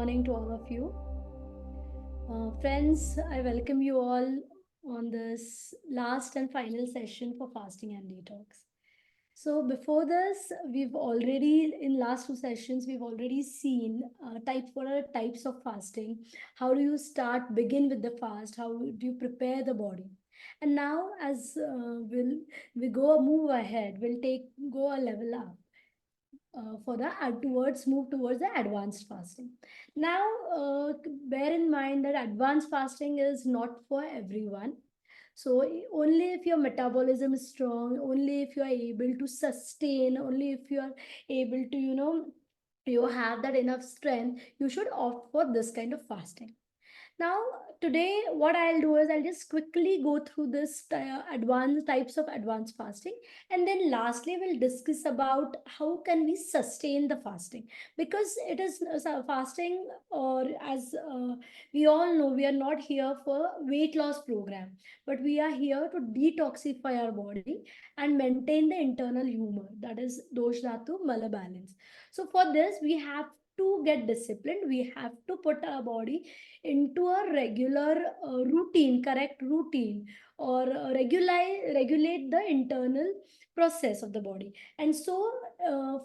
morning to all of you. Friends, I welcome you all on this last and final session for fasting and detox. So before this, in last two sessions, we've already seen what are types of fasting, how do you begin with the fast, how do you prepare the body. And now as move ahead, go a level up for the move towards the advanced fasting. Now, bear in mind that advanced fasting is not for everyone. So only if your metabolism is strong, only if you are able to sustain, only if you are able to, you have that enough strength, you should opt for this kind of fasting. Now, today, what I'll do is I'll just quickly go through advanced types of advanced fasting, and then lastly, we'll discuss about how can we sustain the fasting, because it is fasting, or as we all know, we are not here for weight loss program, but we are here to detoxify our body and maintain the internal humor, that is dosh dhatu mala balance. So for this, we have to get disciplined. We have to put our body into a regular correct routine, or regulate the internal process of the body. And so,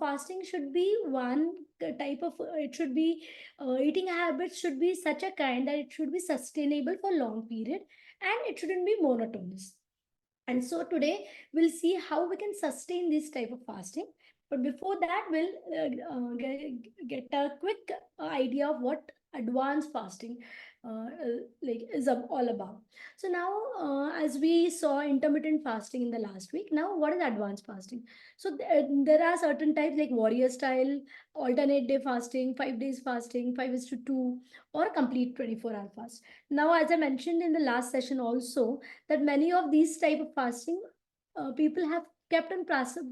fasting should be one type of, it should be, eating habits should be such a kind that it should be sustainable for long period, and it shouldn't be monotonous. And so today we'll see how we can sustain this type of fasting. But before that, we'll get a quick idea of what advanced fasting is all about. So now, as we saw intermittent fasting in the last week, now what is advanced fasting? So there are certain types like warrior style, alternate day fasting, 5 days fasting, 5:2, or complete 24-hour fast. Now, as I mentioned in the last session also, that many of these type of fasting people have kept on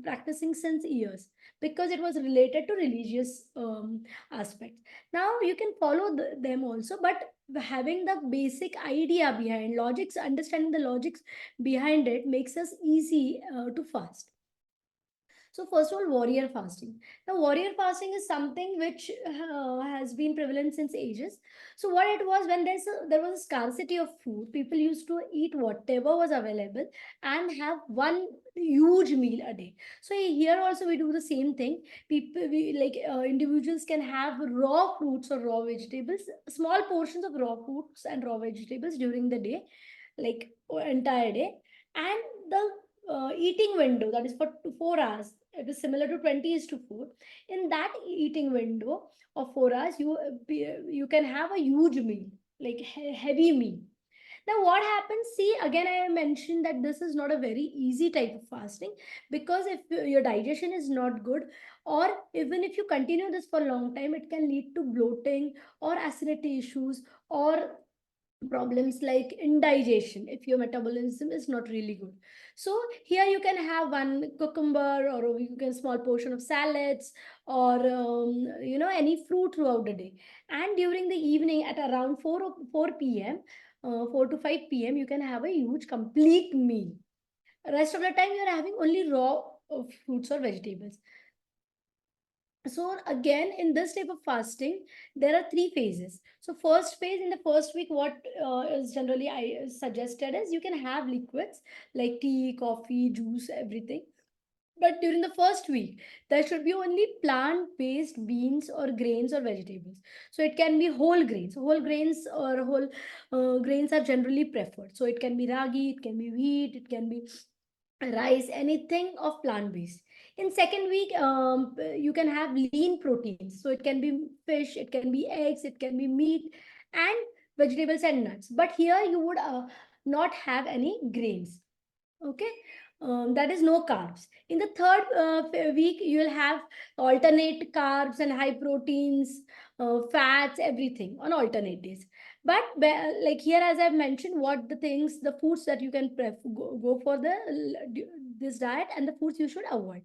practicing since years, because it was related to religious aspects. Now you can follow them also, but having the basic idea behind logics, understanding the logics behind it makes us easy to fast. So first of all, warrior fasting. Now, warrior fasting is something which has been prevalent since ages. So what it was, when there was a scarcity of food, people used to eat whatever was available and have one huge meal a day. So here also we do the same thing. Individuals can have raw fruits or raw vegetables, small portions of raw fruits and raw vegetables during the day, like entire day, and the eating window, that is for 4 hours, it is similar to 20 is to 4. In that eating window of 4 hours, you can have a huge meal, like heavy meal. Now what happens, see, again I mentioned that this is not a very easy type of fasting, because if your digestion is not good, or even if you continue this for a long time, it can lead to bloating or acidity issues, or problems like indigestion if your metabolism is not really good. So here you can have one cucumber, or you can small portion of salads, or any fruit throughout the day. And during the evening at around 4 p.m, 4 to 5 p.m, you can have a huge complete meal. Rest of the time you're having only raw fruits or vegetables. So again, in this type of fasting, there are three phases. So first phase, in the first week, what is generally I suggested is you can have liquids like tea, coffee, juice, everything. But during the first week, there should be only plant-based beans or grains or vegetables. So it can be whole grains. Whole grains or whole grains are generally preferred. So it can be ragi, it can be wheat, it can be rice, anything of plant based. In second week, you can have lean proteins, so it can be fish, it can be eggs, it can be meat, and vegetables and nuts. But here you would not have any grains. Okay. That is no carbs. In the third week, you will have alternate carbs and high proteins, fats, everything on alternate days. But like here, as I've mentioned, what the things, the foods that you can go for this diet, and the foods you should avoid.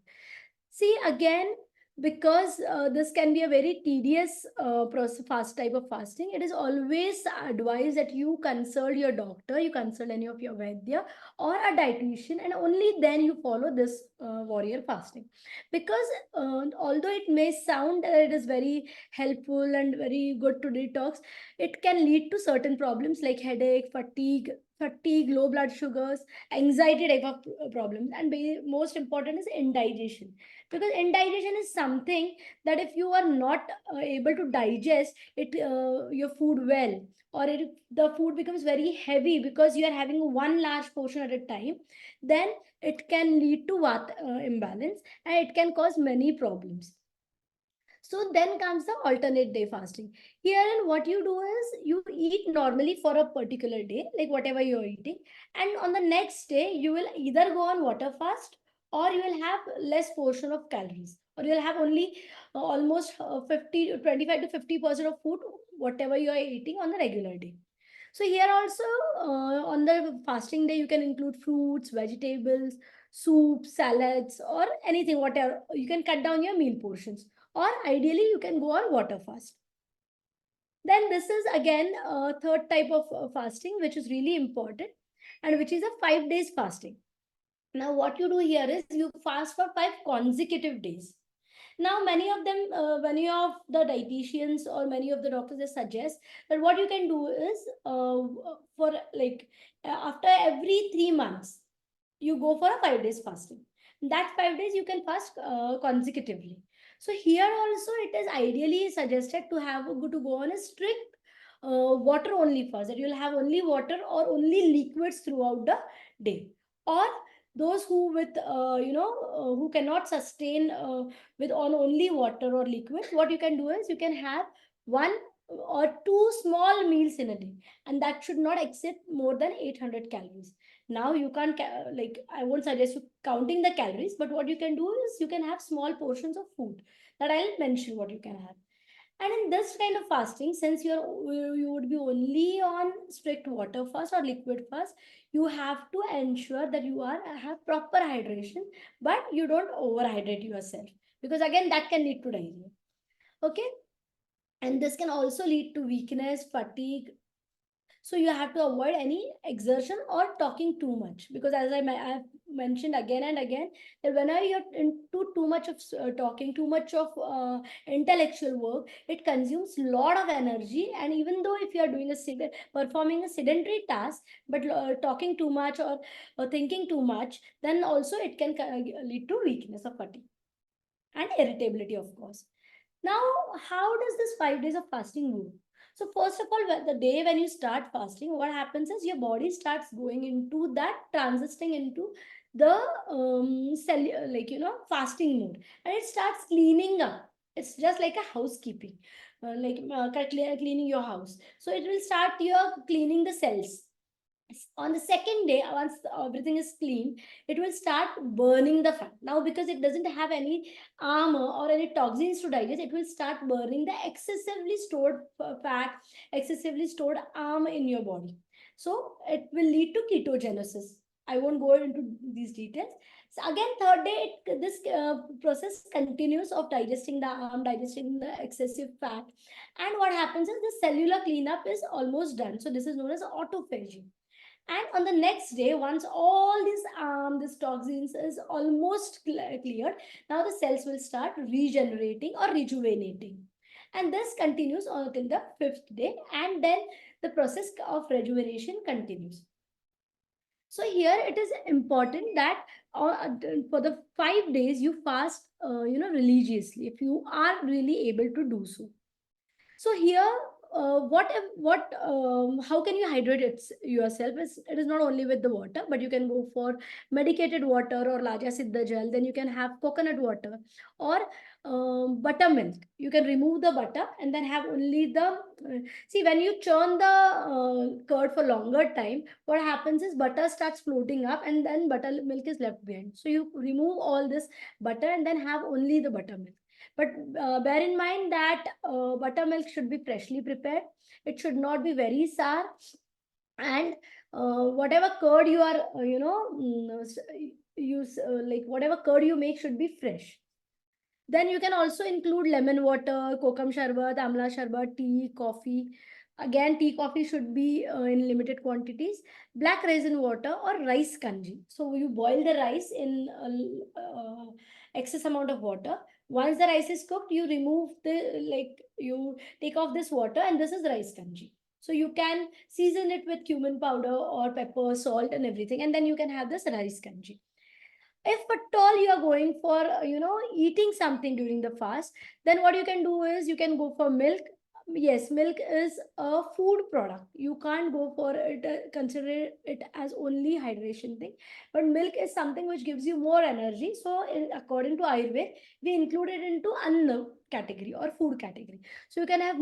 See again, because this can be a very tedious fast type of fasting. It is always advised that you consult your doctor, you consult any of your Vaidya or a dietitian, and only then you follow this warrior fasting. Because although it may sound it is very helpful and very good to detox, it can lead to certain problems like headache, fatigue, low blood sugars, anxiety type of problems, and most important is indigestion. Because indigestion is something that if you are not able to digest it your food well, or the food becomes very heavy because you are having one large portion at a time, then it can lead to imbalance, and it can cause many problems. So then comes the alternate day fasting. Herein, what you do is you eat normally for a particular day, like whatever you're eating, and on the next day you will either go on water fast, or you will have less portion of calories, or you'll have only almost 50 25 to 50% of food, whatever you are eating on the regular day. So here also, on the fasting day, you can include fruits, vegetables, soup, salads, or anything, whatever. You can cut down your meal portions, or ideally you can go on water fast. Then this is again a third type of fasting, which is really important, and which is a 5 days fasting. Now what you do here is you fast for 5 consecutive days. Now many of them, many of the dietitians or many of the doctors, they suggest that what you can do is for like after every 3 months you go for a 5 days fasting. That 5 days you can fast consecutively. So here also it is ideally suggested to have to go on a strict water only fast, that you'll have only water or only liquids throughout the day. Or those who with who cannot sustain with on only water or liquid, what you can do is you can have one or two small meals in a day, and that should not exceed more than 800 calories. Now you can't like, I won't suggest you counting the calories, but what you can do is you can have small portions of food that I'll mention what you can have. And in this kind of fasting, since you would be only on strict water fast or liquid fast, you have to ensure that you are have proper hydration, but you don't overhydrate yourself, because again that can lead to diarrhea. Okay, and this can also lead to weakness, fatigue. So you have to avoid any exertion or talking too much, because as I've mentioned again and again, that whenever you're into too much of talking, too much of intellectual work, it consumes a lot of energy. And even though if you are doing performing a sedentary task, but talking too much or thinking too much, then also it can lead to weakness or fatigue and irritability, of course. Now, how does this 5 days of fasting work? So, first of all, the day when you start fasting, what happens is your body starts going into that, transiting into the fasting mode, and it starts cleaning up. It's just like a housekeeping, cleaning your house. So, it will start your cleaning the cells. On the second day, once everything is clean, it will start burning the fat. Now because it doesn't have any armor or any toxins to digest, it will start burning the excessively stored fat, excessively stored armor in your body. So it will lead to ketogenesis. I won't go into these details. So again, third day, this process continues of digesting the arm, digesting the excessive fat. And what happens is the cellular cleanup is almost done. So this is known as autophagy. And on the next day, once all these toxins is almost cleared, now the cells will start regenerating or rejuvenating. And this continues until the fifth day, and then the process of rejuvenation continues. So here it is important that for the 5 days you fast, religiously, if you are really able to do so. So here, how can you hydrate yourself? It is not only with the water, but you can go for medicated water or Laja Siddha gel. Then you can have coconut water or buttermilk. You can remove the butter and then have only the see, when you churn the curd for longer time, what happens is butter starts floating up and then buttermilk is left behind. So you remove all this butter and then have only the buttermilk. But bear in mind that buttermilk should be freshly prepared. It should not be very sour. And whatever curd you are, use like whatever curd you make should be fresh. Then you can also include lemon water, kokum sharbat, amla sharbat, tea, coffee. Again, tea, coffee should be in limited quantities. Black raisin water or rice kanji. So you boil the rice in excess amount of water. Once the rice is cooked, you remove you take off this water, and this is rice kanji. So you can season it with cumin powder or pepper, salt, and everything, and then you can have this rice kanji. If at all you are going for eating something during the fast, then what you can do is you can go for milk. Yes, milk is a food product. You can't go for it, consider it as only hydration thing. But milk is something which gives you more energy. So according to Ayurveda, we include it into anna category or food category. So you can have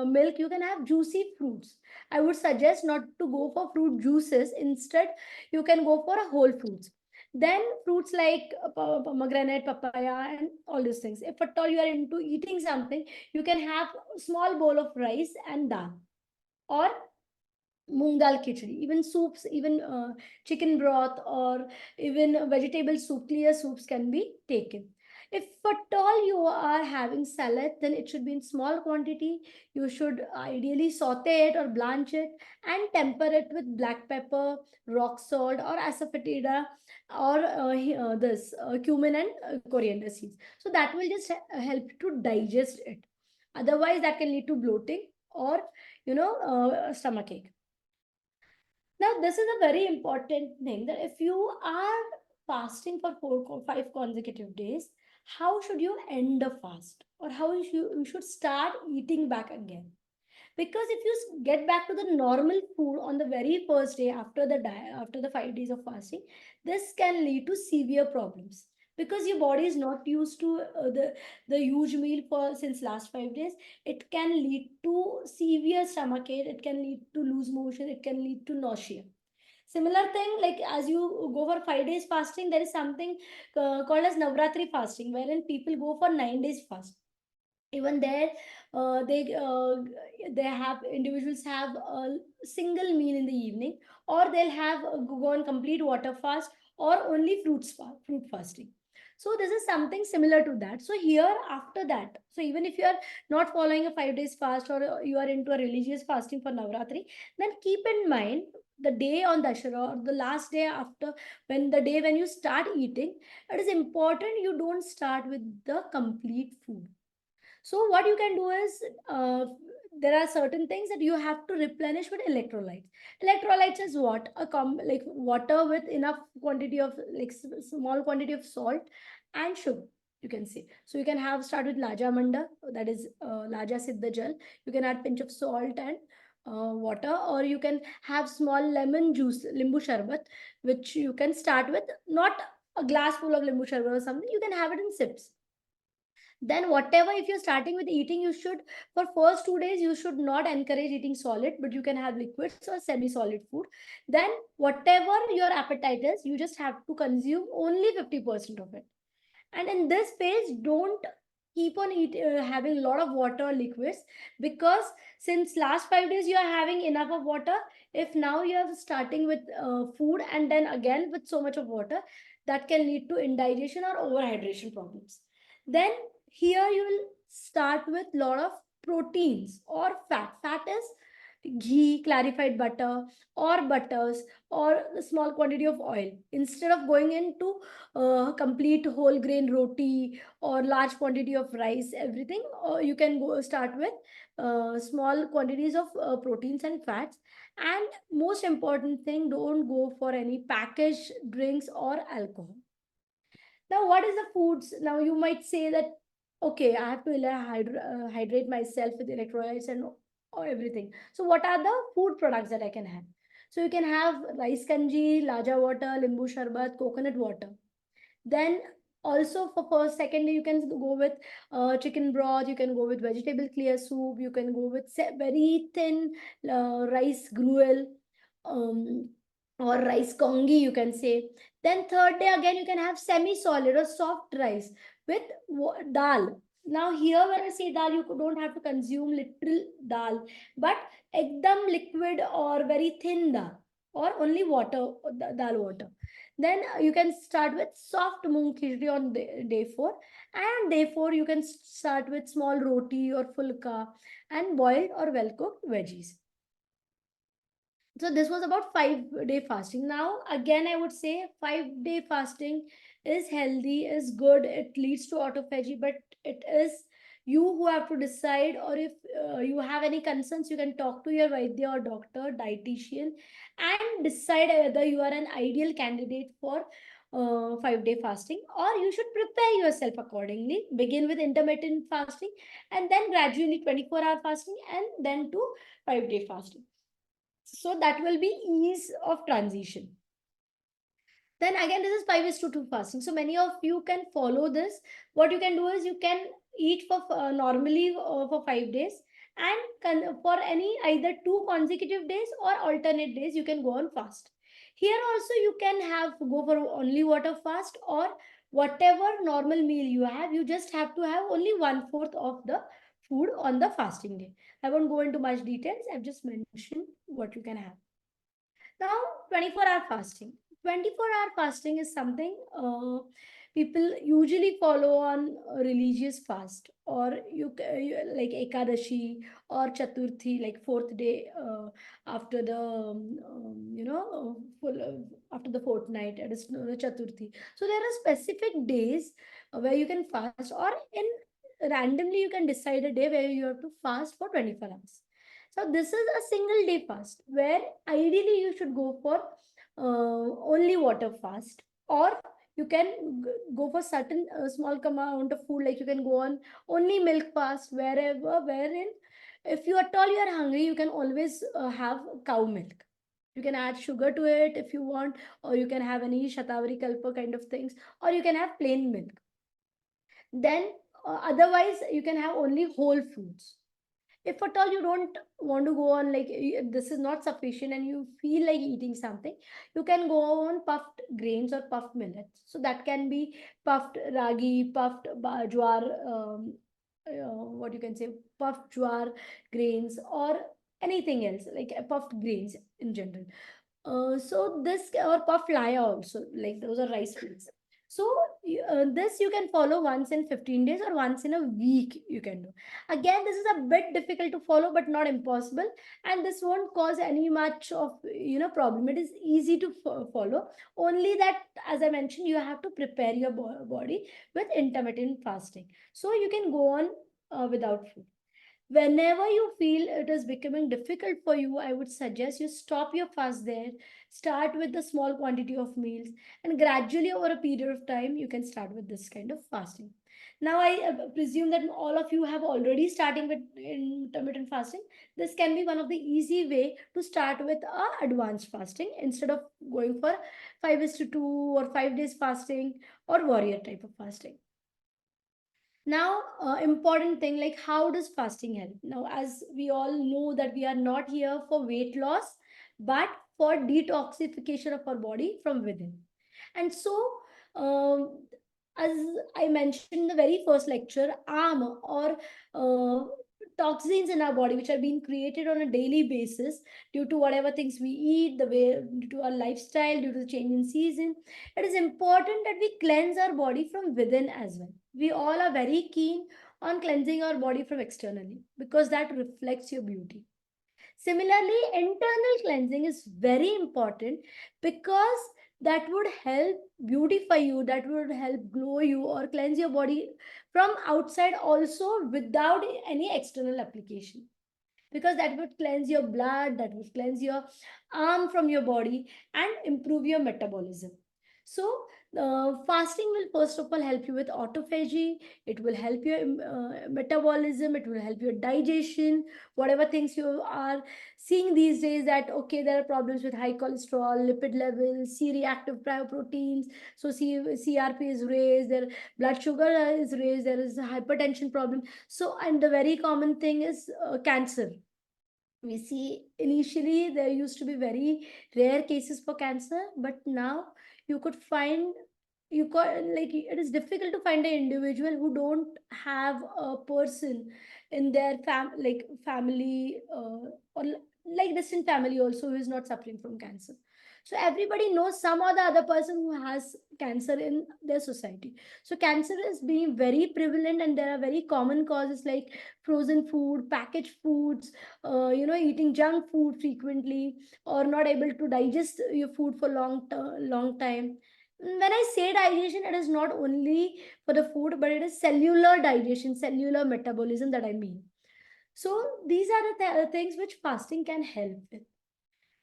milk, you can have juicy fruits. I would suggest not to go for fruit juices. Instead, you can go for a whole fruits. Then fruits like pomegranate, papaya, and all these things. If at all you are into eating something, you can have a small bowl of rice and dal, or moong dal khichdi, even soups, even chicken broth, or even vegetable soup, clear soups can be taken. If at all you are having salad, then it should be in small quantity. You should ideally saute it or blanch it and temper it with black pepper, rock salt, or asafoetida, or this cumin and coriander seeds. So that will just help to digest it. Otherwise, that can lead to bloating or stomach ache. Now, this is a very important thing, that if you are fasting for 5 consecutive days, how should you end the fast, or how you should start eating back again? Because if you get back to the normal food on the very first day after the diet, after the 5 days of fasting, this can lead to severe problems, because your body is not used to the huge meal for since last 5 days. It can lead to severe stomach ache, it can lead to loose motion, it can lead to nausea. Similar thing, like as you go for 5 days fasting, there is something called as Navratri fasting, wherein people go for 9 days fast. Even there, they have individuals have a single meal in the evening, or they'll have go on complete water fast, or only fruit fasting. So this is something similar to that. So here, after that, so even if you are not following a 5 days fast, or you are into a religious fasting for Navratri, then keep in mind the day on Dashara, or the last day after, when the day when you start eating, it is important you don't start with the complete food. So what you can do is, there are certain things that you have to replenish with electrolytes. Electrolytes is what? Like water with enough quantity of, like small quantity of salt and sugar. You can say. So you can have start with Laja Manda, that is Laja Siddha Jal. You can add pinch of salt and water, or you can have small lemon juice, limbu sharbat, which you can start with, not a glass full of limbu sharbat or something. You can have it in sips. Then whatever, if you're starting with eating, you should, for first 2 days you should not encourage eating solid, but you can have liquids or semi solid food. Then whatever your appetite is, you just have to consume only 50% of it. And in this phase, don't keep on having a lot of water or liquids, because since last 5 days you are having enough of water. If now you are starting with food and then again with so much of water, that can lead to indigestion or overhydration problems. Then here you will start with lot of proteins or fat is ghee, clarified butter, or butters, or a small quantity of oil, instead of going into complete whole grain roti or large quantity of rice, everything. Or you can go start with small quantities of proteins and fats. And most important thing, don't go for any packaged drinks or alcohol. Now, what is the foods? Now, you might say that, okay, I have to hydrate myself with electrolytes and everything. So, what are the food products that I can have? So, you can have rice kanji, laja water, limbu sharbat, coconut water. Then also for first second day, you can go with chicken broth, you can go with vegetable clear soup, you can go with very thin rice gruel, um, or rice kongi, you can say. Then third day again, you can have semi solid or soft rice with dal. Now here, when I say dal, you don't have to consume literal dal, but ekdam liquid or very thin dal, or only water, dal water. Then you can start with soft moong khichdi on day 4, and day 4 you can start with small roti or fulka and boiled or well cooked veggies. So this was about 5 day fasting. Now again I would say 5 day fasting is healthy, is good, it leads to autophagy, but it is you who have to decide. Or if you have any concerns, you can talk to your Vaidya or doctor, dietitian, and decide whether you are an ideal candidate for 5 day fasting, or you should prepare yourself accordingly. Begin with intermittent fasting, and then gradually 24-hour fasting, and then to 5 day fasting. So that will be ease of transition. Then again, this is 5 is to 2 fasting. So many of you can follow this. What you can do is you can eat for normally for 5 days, and for any either 2 consecutive days or alternate days, you can go on fast. Here also you can have go for only water fast, or whatever normal meal you have, you just have to have only 1/4 of the food on the fasting day. I won't go into much details. I've just mentioned what you can have. Now, 24-hour fasting. 24-hour fasting is something people usually follow on religious fast, or like Ekadashi or Chaturthi, like fourth day after the after the fortnight. It is known as Chaturthi. So there are specific days where you can fast, or in randomly you can decide a day where you have to fast for 24 hours. So this is a single day fast where ideally you should go for only water fast, or you can go for certain small amount of food, like you can go on only milk fast, wherein if you at all you are hungry, you can always have cow milk. You can add sugar to it if you want, or you can have any shatavari kalpa kind of things, or you can have plain milk. Then otherwise you can have only whole foods. If at all you don't want to go on, like this is not sufficient and you feel like eating something, you can go on puffed grains or puffed millets. So that can be puffed ragi, puffed jwar, what you can say, puffed jwar grains, or anything else like puffed grains in general. So this, or puff laya also, like those are rice fields. So this you can follow once in 15 days or once in a week you can do. Again, this is a bit difficult to follow, but not impossible, and this won't cause any much of problem. It is easy to follow. Only that, as I mentioned, you have to prepare your body with intermittent fasting, so you can go on without food. Whenever you feel it is becoming difficult for you, I would suggest you stop your fast there. Start with the small quantity of meals, and gradually over a period of time you can start with this kind of fasting. Now I presume that all of you have already starting with intermittent fasting. This can be one of the easy way to start with a advanced fasting instead of going for 5 is to 2 or 5 days fasting or warrior type of fasting. Now, important thing, like how does fasting help? Now, as we all know that we are not here for weight loss, but for detoxification of our body from within. And so, um, as I mentioned in the very first lecture, or uh, toxins in our body which are being created on a daily basis due to whatever things we eat, the way due to our lifestyle, due to the change in season, it is important that we cleanse our body from within as well. We all are very keen on cleansing our body from externally because that reflects your beauty. Similarly, internal cleansing is very important because that would help beautify you, that would help glow you or cleanse your body from outside also without any external application, because that would cleanse your blood, that would cleanse your arm from your body and improve your metabolism. So fasting will first of all help you with autophagy. It will help your metabolism, it will help your digestion. Whatever things you are seeing these days, that okay, there are problems with high cholesterol, lipid levels, c-reactive proteins, so crp is raised, their blood sugar is raised, there is a hypertension problem. So, and the very common thing is cancer. We see initially there used to be very rare cases for cancer, but now you could find, you could, like it is difficult to find an individual who don't have a person in their family, or like distant family also who is not suffering from cancer. So everybody knows some or the other person who has cancer in their society. So cancer is being very prevalent, and there are very common causes like frozen food, packaged foods, eating junk food frequently, or not able to digest your food for long time. When I say digestion, it is not only for the food, but it is cellular digestion, cellular metabolism that I mean. So these are the things which fasting can help with.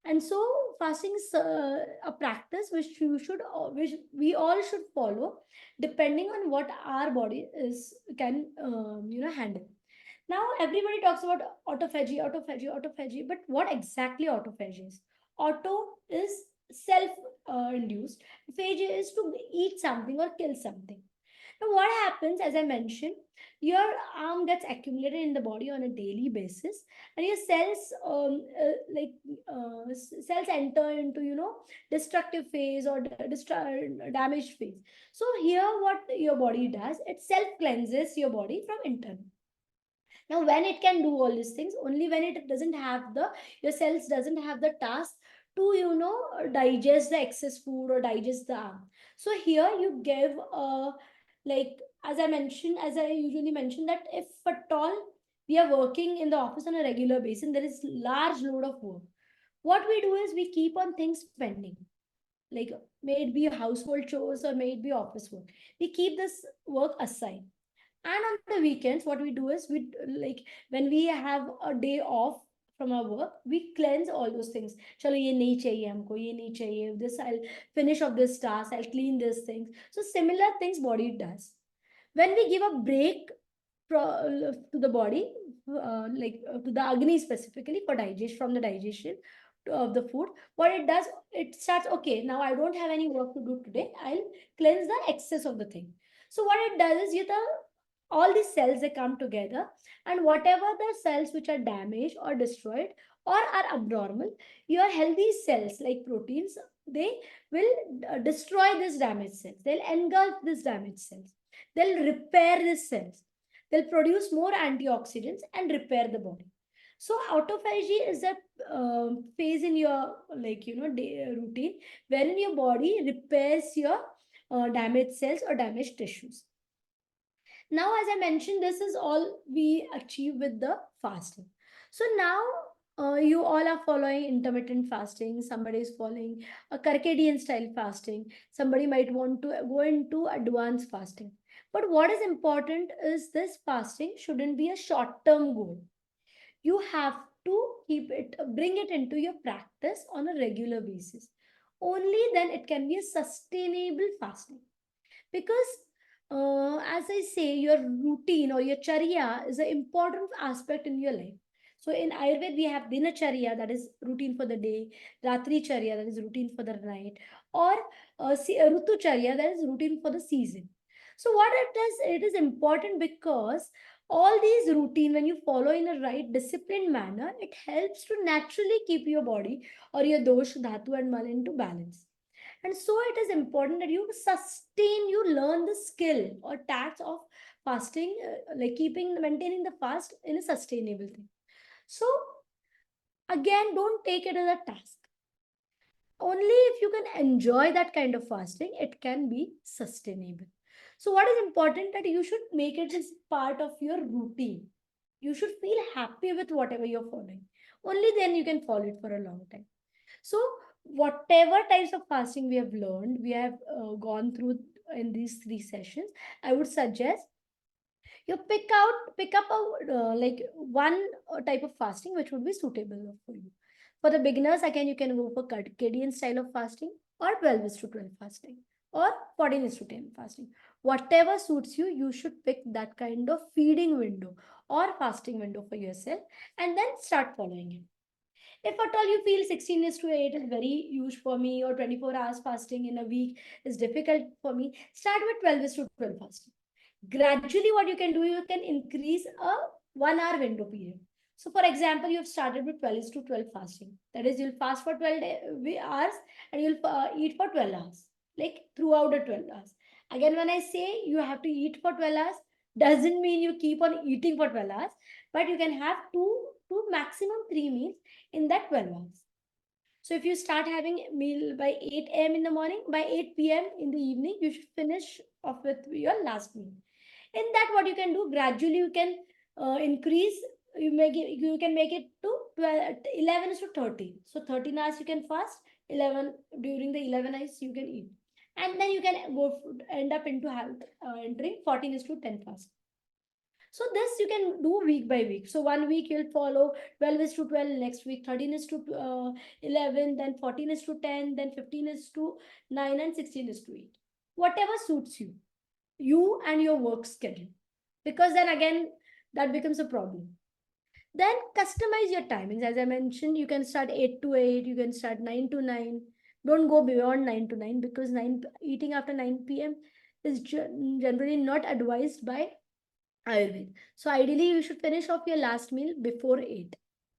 And so fasting is a practice which which we all should follow, depending on what our body is can handle. Now everybody talks about autophagy, autophagy, autophagy, but what exactly autophagy is? Auto is self induced. Phagy is to eat something or kill something. Now, what happens, as I mentioned, your arm gets accumulated in the body on a daily basis, and your cells, cells enter into destructive phase or damaged phase. So here, what your body does, it self cleanses your body from internal. Now, when it can do all these things, only when it doesn't have the your cells doesn't have the task to digest the excess food or digest the arm. So here you give like as I usually mention, that if at all we are working in the office on a regular basis, there is large load of work. What we do is we keep on things pending, like may it be household chores or may it be office work. We keep this work aside, and on the weekends what we do is we like when we have a day off from our work, we cleanse all those things. Chalo ye nahi chahiye humko, ye nahi chahiye, this I'll finish off this task, I'll clean these things. So similar things body does. When we give a break to the body, to the agni specifically for digestion, from the digestion of the food, what it does, it starts, okay, now I don't have any work to do today, I'll cleanse the excess of the thing. So what it does is all these cells, they come together, and whatever the cells which are damaged or destroyed or are abnormal, your healthy cells like proteins, they will destroy these damaged cells, they'll engulf these damaged cells, they'll repair these cells, they'll produce more antioxidants and repair the body. So autophagy is a phase in your routine wherein your body repairs your damaged cells or damaged tissues. Now, as I mentioned, this is all we achieve with the fasting. So now you all are following intermittent fasting. Somebody is following a circadian style fasting. Somebody might want to go into advanced fasting. But what is important is this fasting shouldn't be a short term goal. You have to bring it into your practice on a regular basis. Only then it can be a sustainable fasting. Because as I say, your routine or your charya is an important aspect in your life. So in Ayurveda, we have dinacharya, that is routine for the day, ratri charya, that is routine for the night, or rutu charya, that is routine for the season. So what it is, it is important because all these routine, when you follow in a right disciplined manner, it helps to naturally keep your body or your dosh, dhatu and mal into balance. And so it is important that you sustain, you learn the skill or tact of fasting, maintaining the fast in a sustainable thing. So again, don't take it as a task. Only if you can enjoy that kind of fasting, it can be sustainable. So what is important, that you should make it as part of your routine. You should feel happy with whatever you're following. Only then you can follow it for a long time. So whatever types of fasting we have learned, we have gone through in these 3 sessions, I would suggest you pick up a one type of fasting which would be suitable for you. For the beginners, again, you can go for circadian style of fasting, or 12 is to 12 fasting, or 14 is to 10 fasting. Whatever suits you, you should pick that kind of feeding window or fasting window for yourself, and then start following it. If at all you feel 16 is to 8 is very huge for me, or 24 hours fasting in a week is difficult for me, start with 12 is to 12 fasting. Gradually, what you can do, you can increase a 1 hour window period. So, for example, you have started with 12 is to 12 fasting. That is, you'll fast for 12 hours and you'll eat for 12 hours, like throughout the 12 hours. Again, when I say you have to eat for 12 hours, doesn't mean you keep on eating for 12 hours, but you can have two to maximum 3 meals in that 12 hours. So if you start having a meal by 8 a.m. in the morning, by 8 p.m. in the evening, you should finish off with your last meal. In that, what you can do, gradually you can increase, you can make it to 12, 11 is to 13. So 13 hours you can fast, 11 during the 11 hours you can eat. And then you can end up into health, entering 14 is to 10 fast. So this you can do week by week. So one week you'll follow 12 is to 12, next week 13 is to 11, then 14 is to 10, then 15 is to 9, and 16 is to 8. Whatever suits you and your work schedule. Because then again, that becomes a problem. Then customize your timings. As I mentioned, you can start 8 to 8, you can start 9 to 9. Don't go beyond 9 to 9, because eating after 9 p.m. is generally not advised by Ayurveda. So ideally, you should finish off your last meal before 8.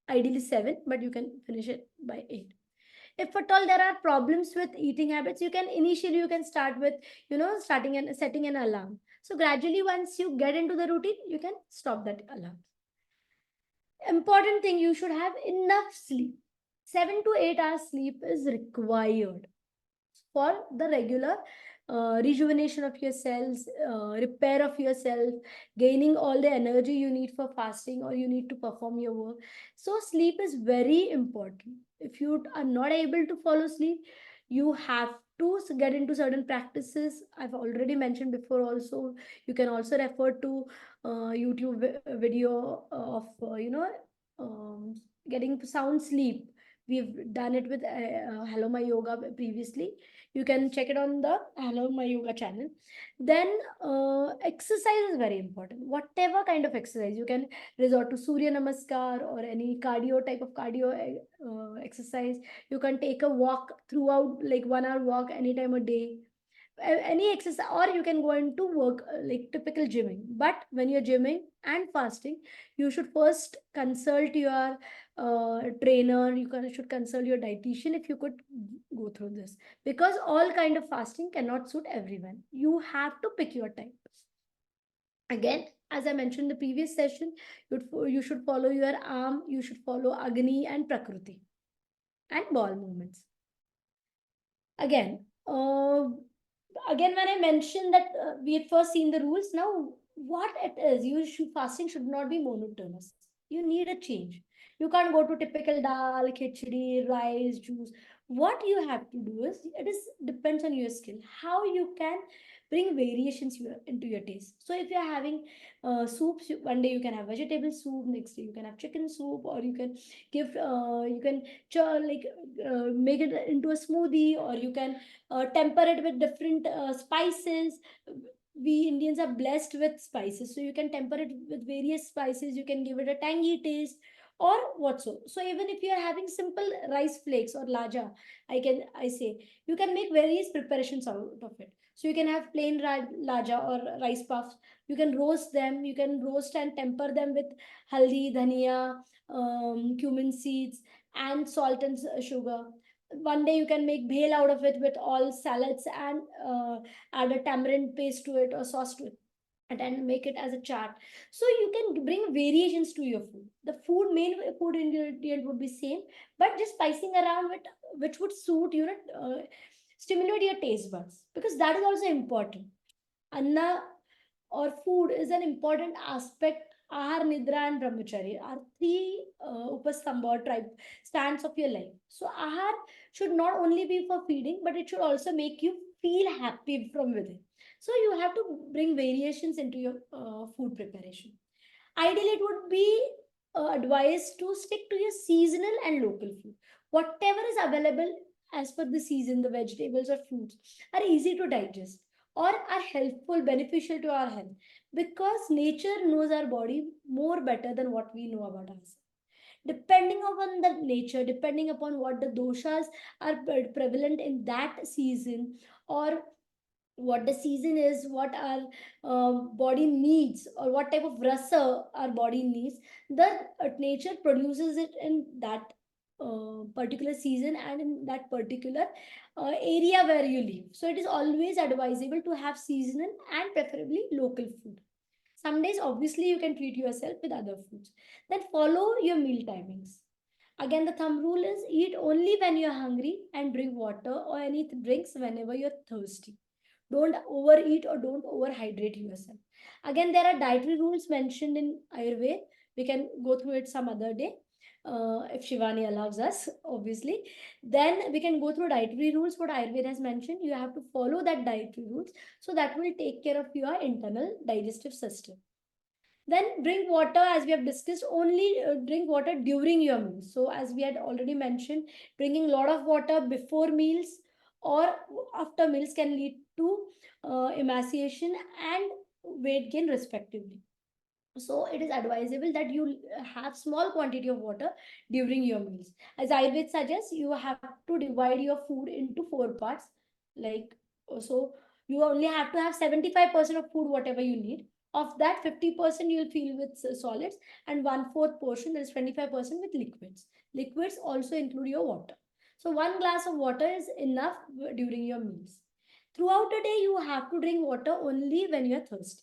Ideally 7, but you can finish it by 8. If at all there are problems with eating habits, you can start with, starting and setting an alarm. So gradually, once you get into the routine, you can stop that alarm. Important thing, you should have enough sleep. 7 to 8 hours sleep is required for the regular rejuvenation of your cells, repair of yourself, gaining all the energy you need for fasting or you need to perform your work. So, sleep is very important. If you are not able to follow sleep, you have to get into certain practices. I've already mentioned before, also, you can also refer to YouTube video of, getting sound sleep. We've done it with Hello My Yoga previously. You can check it on the Hello My Yoga channel. Then exercise is very important. Whatever kind of exercise, you can resort to Surya Namaskar or any cardio type of cardio exercise. You can take a walk throughout, like 1 hour walk anytime a day. Any exercise, or you can go into work, like typical gymming. But when you're gymming and fasting, you should first consult your trainer. Should consult your dietitian if you could go through this, because all kind of fasting cannot suit everyone. You have to pick your time. Again, as I mentioned in the previous session, you should follow your arm, you should follow Agni and Prakriti and ball movements. Again, when I mentioned that we had first seen the rules, now what it is, fasting should not be monotonous. You need a change. You can't go to typical dal, khichdi, rice, juice. What you have to do is, it is depends on your skill. How you can bring variations into your taste. So if you're having soups, one day you can have vegetable soup, next day you can have chicken soup, or you can give, make it into a smoothie, or you can temper it with different spices. We Indians are blessed with spices, so you can temper it with various spices. You can give it a tangy taste or whatso. So even if you are having simple rice flakes or laja, I say you can make various preparations out of it. So you can have plain laja or rice puffs. You can roast them. You can roast and temper them with haldi, dhania, cumin seeds, and salt and sugar. One day you can make bhel out of it with all salads, and add a tamarind paste to it or sauce to it, and then make it as a chart. So you can bring variations to your food. The main food ingredient would be same, but just spicing around with which would suit, stimulate your taste buds, because that is also important. Anna or food is an important aspect. Ahar, Nidra, and Brahmacharya are three upastambha or tribe stands of your life. So ahar should not only be for feeding, but it should also make you feel happy from within. So you have to bring variations into your food preparation. Ideally, it would be advised to stick to your seasonal and local food. Whatever is available as per the season, the vegetables or fruits are easy to digest or are helpful, beneficial to our health, because nature knows our body more better than what we know about ourselves. Depending upon the nature, depending upon what the doshas are prevalent in that season, or what the season is, what our body needs, or what type of rasa our body needs, the nature produces it in that particular season and in that particular area where you live. So it is always advisable to have seasonal and preferably local food. Some days, obviously, you can treat yourself with other foods. Then follow your meal timings. Again, the thumb rule is eat only when you're hungry and drink water or any drinks whenever you're thirsty. Don't overeat or don't overhydrate yourself. Again, there are dietary rules mentioned in Ayurveda. We can go through it some other day, if Shivani allows us, obviously. Then we can go through dietary rules, what Ayurveda has mentioned. You have to follow that dietary rules, so that will take care of your internal digestive system. Then drink water, as we have discussed, only drink water during your meals. So as we had already mentioned, drinking a lot of water before meals or after meals can lead to emaciation and weight gain respectively. So it is advisable that you have small quantity of water during your meals. As Ayurveda suggests, you have to divide your food into four parts. Like, so you only have to have 75% of food whatever you need. Of that, 50% you'll fill with solids, and one fourth portion, that is 25%, with liquids. Liquids also include your water. So one glass of water is enough during your meals. Throughout the day, you have to drink water only when you're thirsty.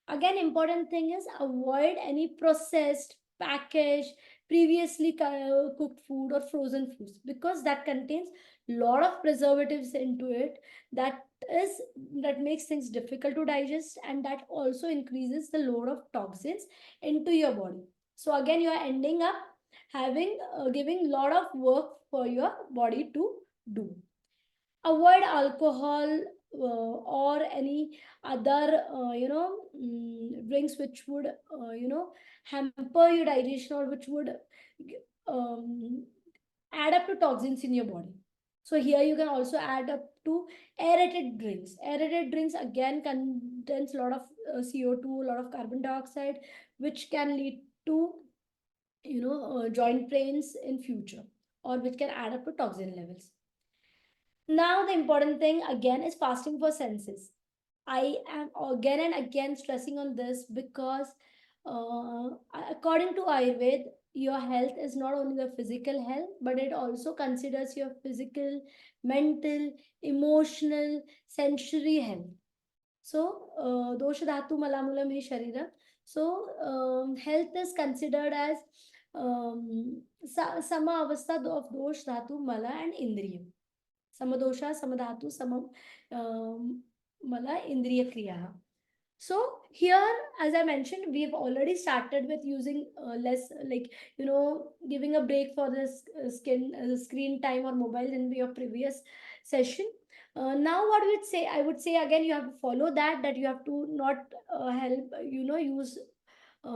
Again, important thing is avoid any processed, packaged, previously cooked food or frozen foods, because that contains lot of preservatives into it. that is that makes things difficult to digest, and that also increases the load of toxins into your body. So again, you are ending up having giving lot of work for your body to do. Avoid alcohol or any other drinks which would hamper your digestion, or which would um, add up to toxins in your body. So here you can also add up to aerated drinks. Aerated drinks again contains a lot of CO2, a lot of carbon dioxide, which can lead to joint pains in future, or which can add up to toxin levels. Now, the important thing again is fasting for senses. I am again and again stressing on this because, according to Ayurveda, your health is not only the physical health, but it also considers your physical, mental, emotional, sensory health. So, dosha dhatu malamulam hi sharira. So, health is considered as sama avastha of dosh dhatu mala and indriyam. Samadosha, Samadhatu, Mala, Indriya Kriya. So here, as I mentioned, we've already started with using less, like, giving a break for this screen time or mobile in your previous session. Now, what would say? I would say again, you have to follow that you have to not help, use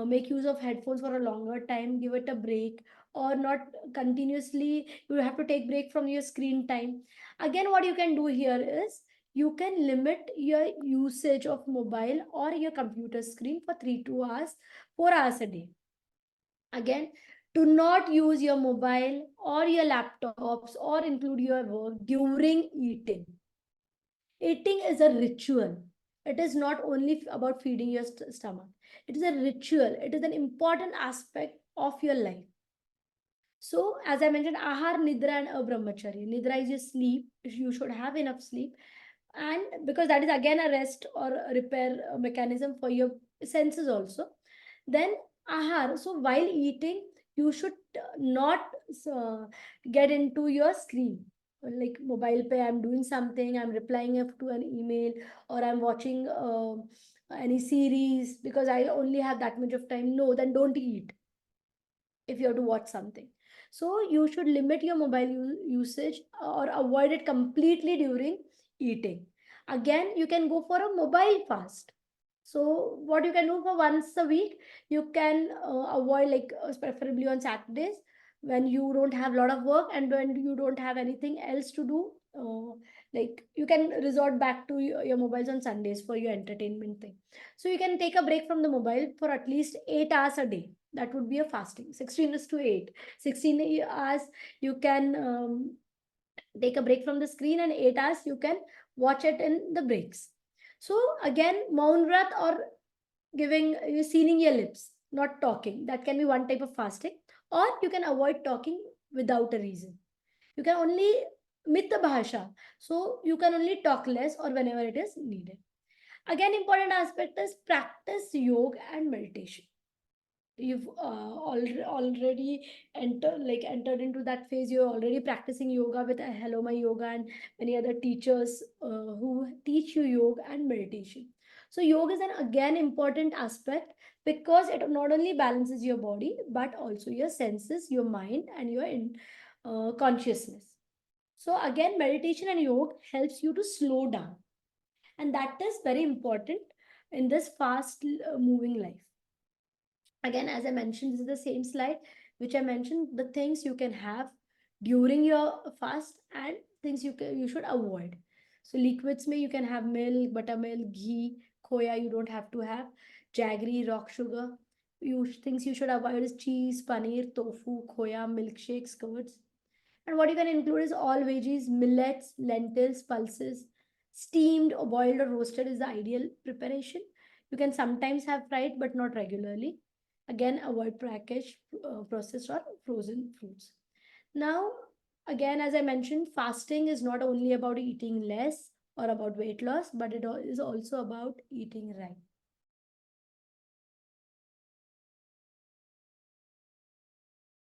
make use of headphones for a longer time, give it a break, or not continuously. You have to take break from your screen time. Again, what you can do here is you can limit your usage of mobile or your computer screen for 3 2 hours, 4 hours a day. Again, do not use your mobile or your laptops or include your work during eating. Eating is a ritual. It is not only about feeding your stomach. It is a ritual. It is an important aspect of your life. So, as I mentioned, ahar, nidra, and abrahmacharya. Nidra is your sleep. You should have enough sleep, and because that is again a rest or a repair mechanism for your senses also. Then ahar. So while eating, you should not uh, get into your screen, like mobile pay. I'm doing something. I'm replying to an email, or I'm watching any series because I only have that much of time. No, then don't eat if you have to watch something. So you should limit your mobile usage or avoid it completely during eating. Again, you can go for a mobile fast. So what you can do for once a week, you can avoid, like, preferably on Saturdays, when you don't have a lot of work and when you don't have anything else to do. Like, you can resort back to your mobiles on Sundays for your entertainment thing. So you can take a break from the mobile for at least 8 hours a day. That would be a fasting. 16 is to 8. 16 hours you can take a break from the screen, and 8 hours you can watch it in the breaks. So again, Maun Vrat, or giving you sealing your lips, not talking. That can be one type of fasting. Or you can avoid talking without a reason. You can only mitta bhasha. So you can only talk less or whenever it is needed. Again, important aspect is practice yoga and meditation. You've already entered into that phase. You're already practicing yoga with Hello My Yoga and many other teachers who teach you yoga and meditation. So yoga is an again important aspect because it not only balances your body but also your senses, your mind, and your consciousness. So again, meditation and yoga helps you to slow down, and that is very important in this fast moving life. Again, as I mentioned, this is the same slide which I mentioned, the things you can have during your fast and things you should avoid. So liquids may you can have milk, buttermilk, ghee, khoya you don't have to have, jaggery, rock sugar. Things you should avoid is cheese, paneer, tofu, khoya, milkshakes, curds. And what you can include is all veggies, millets, lentils, pulses. Steamed or boiled or roasted is the ideal preparation. You can sometimes have fried but not regularly. Again, avoid packaged, processed, or frozen fruits. Now, again, as I mentioned, fasting is not only about eating less or about weight loss, but it is also about eating right.